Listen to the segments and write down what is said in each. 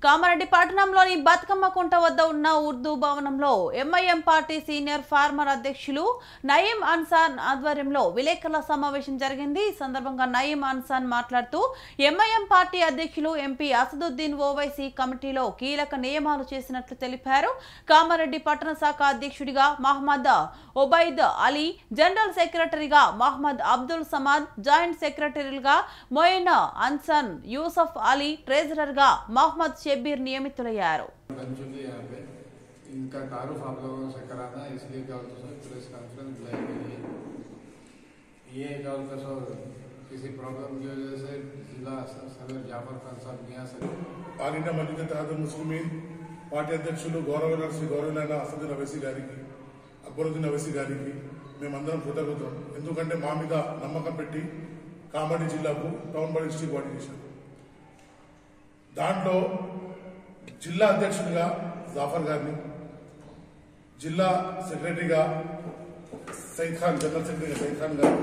కామారెడ్డి పట్టణంలోని బతుకమ్మ కుంట వద్ద ఉన్న ఉర్దూ భవనంలో ఎంఐఎం పార్టీ సీనియర్ ఫార్మర్ అధ్యక్షులు నయీం అన్సాన్ ఆధ్వర్యంలో విలేకరుల సమావేశం జరిగింది। ఈ సందర్భంగా నయీం అన్సాన్ మాట్లాడుతూ ఎంఐఎం పార్టీ అధ్యక్షులు ఎంపీ అసదుద్దీన్ ఓవైసీ కమిటీలో కీలక నియమాలు చేసినట్లు తెలిపారు। కామారెడ్డి పట్టణ శాఖ అధ్యక్షుడిగా మహమ్మద్ ఒబైద్ అలీ, జనరల్ సెక్రటరీగా మహమ్మద్ అబ్దుల్ సమాద్, జాయింట్ సెక్రటరీలుగా మొయిన్ అన్సాన్, యూసఫ్ అలీ, ట్రెజరర్గా మహమ్మద్ शब्बीर नियमितुलయ్యారు। इनका तारुफ आप लोगों से कराना इसलिए प्रेस कॉन्फ्रेंस बुलाई गई है। ये किसी प्रॉब्लम की वजह से जिला सदर जाफर खान साहब यहाँ से ऑल इंडिया मस्जिद इत्तेहादुल मुस्लिमीन पार्टी अध्यक्षులు గౌరవనీయులు శ్రీ గౌరవనీయులైన అసదుద్దీన్ ఓవైసీ గారికి, అక్బరుద్దీన్ ఓవైసీ గారికి మేమందరం కృతజ్ఞతలు। ఎందుకంటే మా మీద నమ్మకం పెట్టి కామారెడ్డి జిల్లాకు టౌన్ బాడీ డిస్ట్రిక్ట్ బాడీ చేశారు। దాంట్లో జిల్లా అధ్యక్షుడిగా జాఫర్ గారిని, జిల్లా సెక్రటరీగా సయీద్ ఖాన్, జనరల్ సెక్రటరీగా సయీద్ ఖాన్ గారు,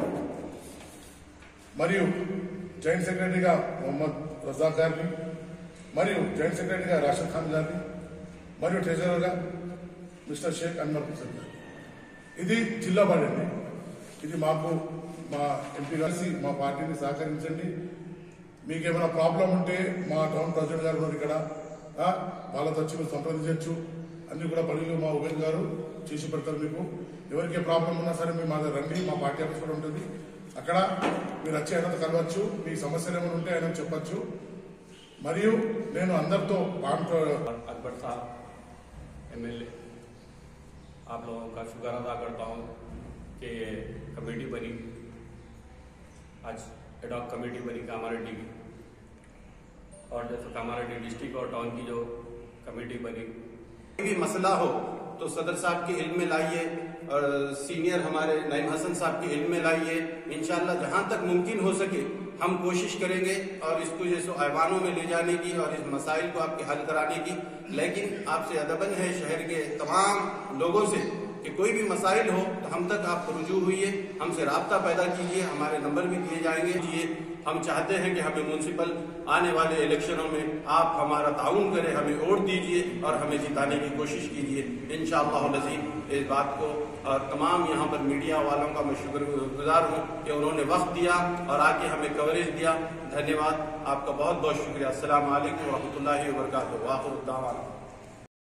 మరియు జాయింట్ సెక్రటరీగా మొహమ్మద్ రజాక్ గారిని, మరియు జాయింట్ సెక్రటరీగా రాషద్ ఖాన్ గారిని, మరియు ట్రెజరర్గా మిస్టర్ షేక్ అన్వర్ హుసేన్ గారు। ఇది జిల్లా బాడీ అండి। ఇది మాకు మా ఎంపీ కలిసి మా పార్టీని సహకరించండి। మీకేమైనా ప్రాబ్లం ఉంటే మా టౌన్ ప్రెసిడెంట్ గారు ఉన్నారు ఇక్కడ, వాళ్ళతో వచ్చి మీరు సంప్రదించవచ్చు। అన్ని కూడా పనులు మా ఉబైద్ గారు చేసి పెడతారు। మీకు ఎవరికి ఏ ప్రాబ్లం ఉన్నా సరే మీ మా దగ్గర రండి, మా పార్టీ ఆఫీస్ కూడా ఉంటుంది, అక్కడ మీరు వచ్చి ఆయనతో కలవచ్చు, మీ సమస్యలు ఏమైనా ఉంటే ఆయన చెప్పచ్చు। మరియు నేను అందరితో अकबर साहब MLA आप लोगों का शुक्र अदा करता हूँ कि कमेटी बनी, आज एडॉक कमेटी बनी कामारेड्डी की, और जैसे कामारेड्डी डिस्ट्रिक्ट और टाउन की जो कमेटी बनी। कोई भी मसला हो तो सदर साहब के इल्म में लाइए और सीनियर हमारे नईम हसन साहब के इल्म में लाइए। इंशाल्लाह जहां तक मुमकिन हो सके हम कोशिश करेंगे और इसको जैसे ऐवानों में ले जाने की और इस मसाइल को आपके हल कराने की। लेकिन आपसे अदबन है शहर के तमाम लोगों से कि कोई भी मसाइल हो तो हम तक आप रुजू हुई, हमसे राब्ता पैदा कीजिए, हमारे नंबर भी दिए जाएंगे। हम चाहते हैं कि हमें म्यूनसिपल आने वाले इलेक्शनों में आप हमारा ताउन करें, हमें वोट दीजिए और हमें जिताने की कोशिश कीजिए इंशाअल्लाह अज़ीम। इस बात को और तमाम यहाँ पर मीडिया वालों का मैं शुक्रगुजार हूँ कि उन्होंने वक्त दिया और आके हमें कवरेज दिया। धन्यवाद, आपका बहुत बहुत शुक्रिया। अस्सलाम वालेकुम व रहमतुल्लाहि व बरकातुहू।